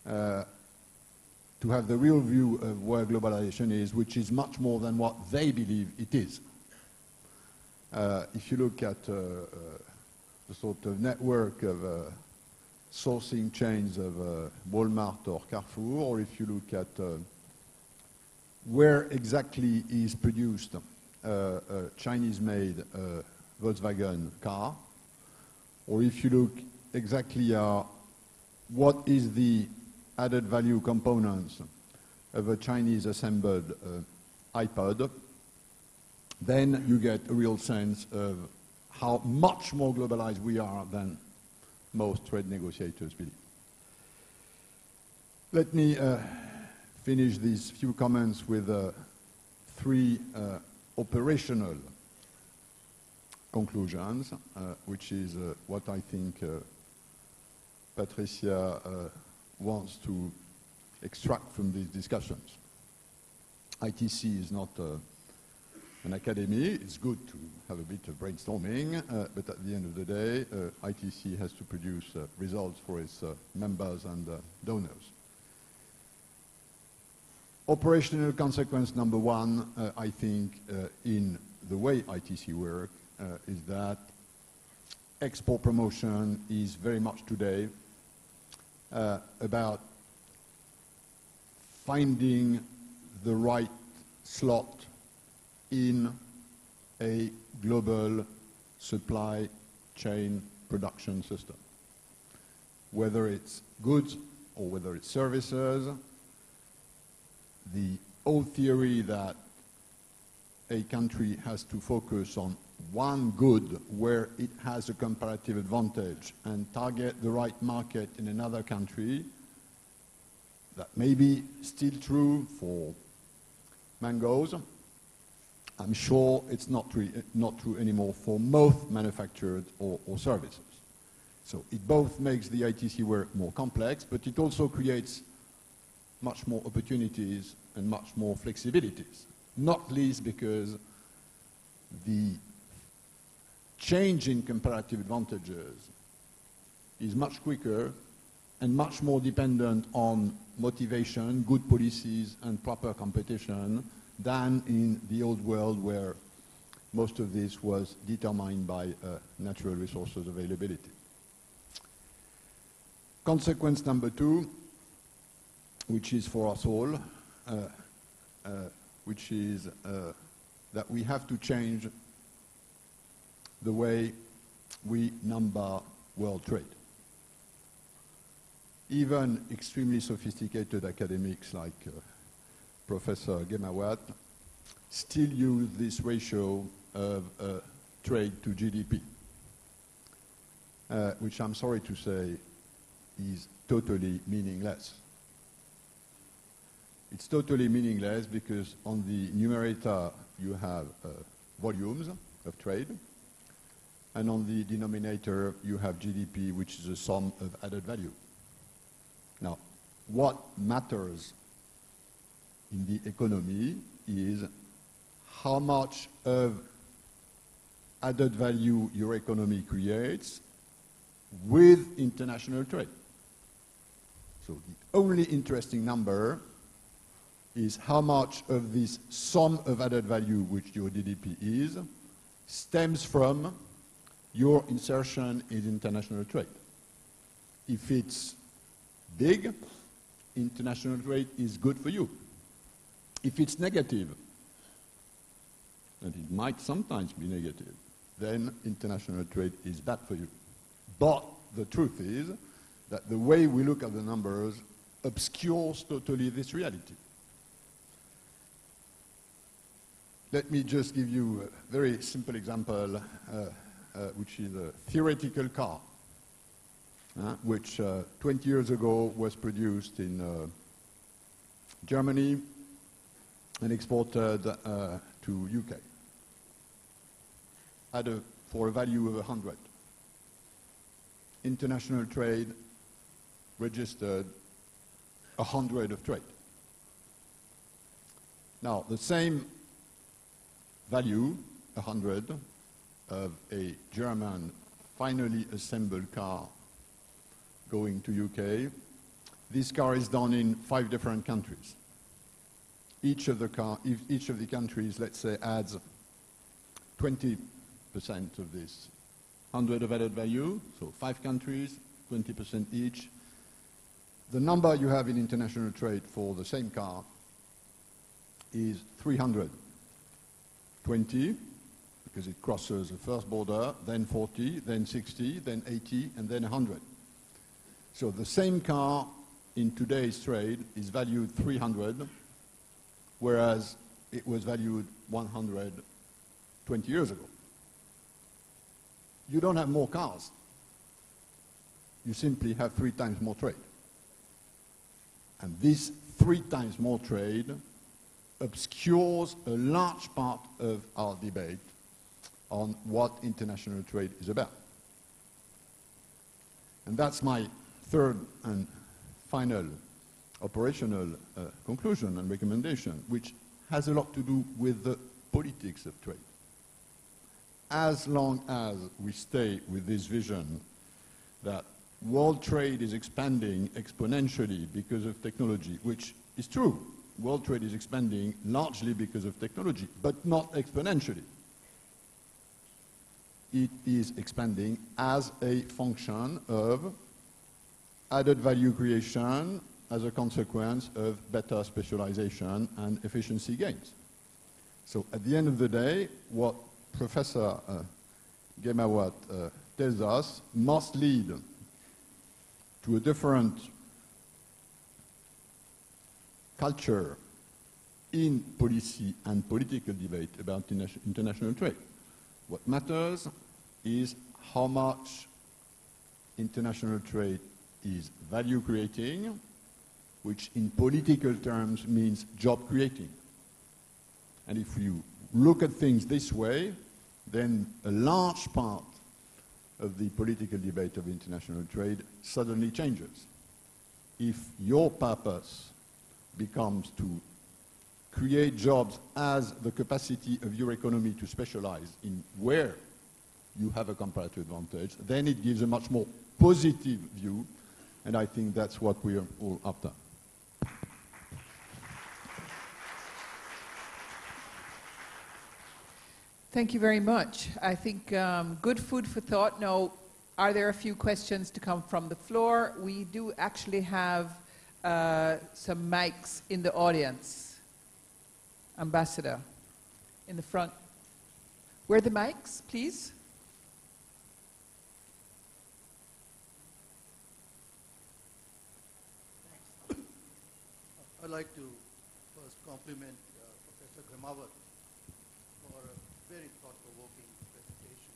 to have the real view of where globalization is, which is much more than what they believe it is. If you look at the sort of network of sourcing chains of Walmart or Carrefour, or if you look at where exactly is produced a Chinese-made Volkswagen car, or if you look exactly at what is the added value components of a Chinese assembled iPod, then you get a real sense of how much more globalized we are than most trade negotiators believe. Let me finish these few comments with three operational conclusions, which is what I think Patricia wants to extract from these discussions. ITC is not an academy. It's good to have a bit of brainstorming, but at the end of the day, ITC has to produce results for its members and donors. Operational consequence number one, I think, in the way ITC work, is that export promotion is very much today about finding the right slot in a global supply chain production system. Whether it's goods or whether it's services, the old theory that a country has to focus on one good where it has a comparative advantage and target the right market in another country, that may be still true for mangoes. I'm sure it's not true anymore for most manufactured or services. So it both makes the ITC work more complex, but it also creates much more opportunities and much more flexibilities, not least because the change in comparative advantages is much quicker and much more dependent on motivation, good policies, and proper competition than in the old world where most of this was determined by natural resources availability. Consequence number two, which is for us all, which is that we have to change the way we number world trade. Even extremely sophisticated academics like Professor Ghemawat still use this ratio of trade to GDP, which I'm sorry to say is totally meaningless. It's totally meaningless because on the numerator you have volumes of trade, and on the denominator you have GDP, which is a sum of added value. Now, what matters in the economy is how much of added value your economy creates with international trade. So the only interesting number is how much of this sum of added value, which your GDP is, stems from your insertion in international trade. If it's big, international trade is good for you. If it's negative, and it might sometimes be negative, then international trade is bad for you. But the truth is that the way we look at the numbers obscures totally this reality. Let me just give you a very simple example, which is a theoretical car, which 20 years ago was produced in Germany and exported to UK for a value of 100. International trade registered 100 of trade. Now, the same value, 100, of a German finally assembled car going to UK This car is done in 5 different countries. Each of the countries, let's say, adds 20% of this 100 of added value, so 5 countries, 20% each. The number you have in international trade for the same car is 300. 20, because it crosses the first border, then 40, then 60, then 80, and then 100. So the same car in today's trade is valued 300, whereas it was valued 100 20 years ago. You don't have more cars. You simply have 3 times more trade. And this 3 times more trade obscures a large part of our debate on what international trade is about. And that's my third and final operational conclusion and recommendation, which has a lot to do with the politics of trade. As long as we stay with this vision that world trade is expanding exponentially because of technology, which is true, world trade is expanding largely because of technology, but not exponentially. It is expanding as a function of added value creation as a consequence of better specialization and efficiency gains. So at the end of the day, what Professor Ghemawat tells us must lead to a different culture in policy and political debate about international trade. What matters is how much international trade is value creating, which in political terms means job creating. And if you look at things this way, then a large part of the political debate of international trade suddenly changes. If your purpose becomes to create jobs as the capacity of your economy to specialize in where you have a comparative advantage, then it gives a much more positive view, and I think that's what we are all after. Thank you very much. I think good food for thought. Now, are there a few questions to come from the floor? We do actually have some mics in the audience. Ambassador, in the front. Where are the mics, please? Thanks. I'd like to first compliment Professor Ghemawat for a very thought-provoking presentation.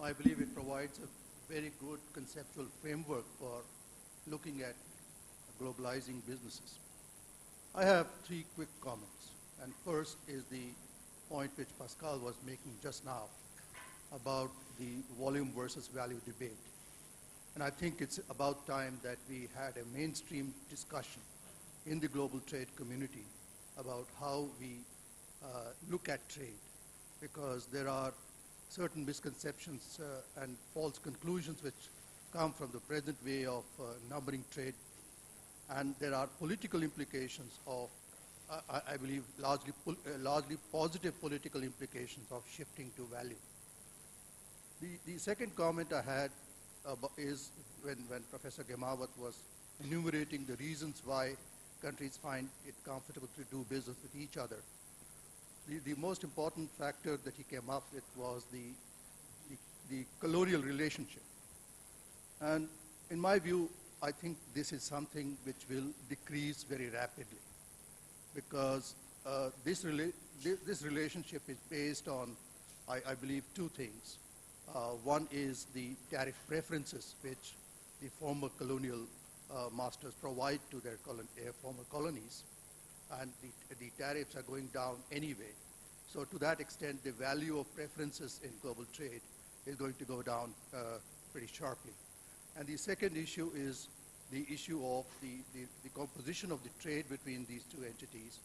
I believe it provides a very good conceptual framework for looking at globalizing businesses. I have 3 quick comments. And first is the point which Pascal was making just now about the volume versus value debate. And I think it's about time that we had a mainstream discussion in the global trade community about how we look at trade, because there are certain misconceptions and false conclusions which come from the present way of numbering trade. And there are political implications of, I believe, largely positive political implications of shifting to value. The second comment I had is when Professor Ghemawat was enumerating the reasons why countries find it comfortable to do business with each other. The most important factor that he came up with was the colonial relationship. And in my view, I think this is something which will decrease very rapidly, because this relationship is based on, I believe, 2 things. One is the tariff preferences which the former colonial masters provide to their former colonies, and the tariffs are going down anyway. So to that extent, the value of preferences in global trade is going to go down pretty sharply. And the second issue is the issue of the composition of the trade between these 2 entities,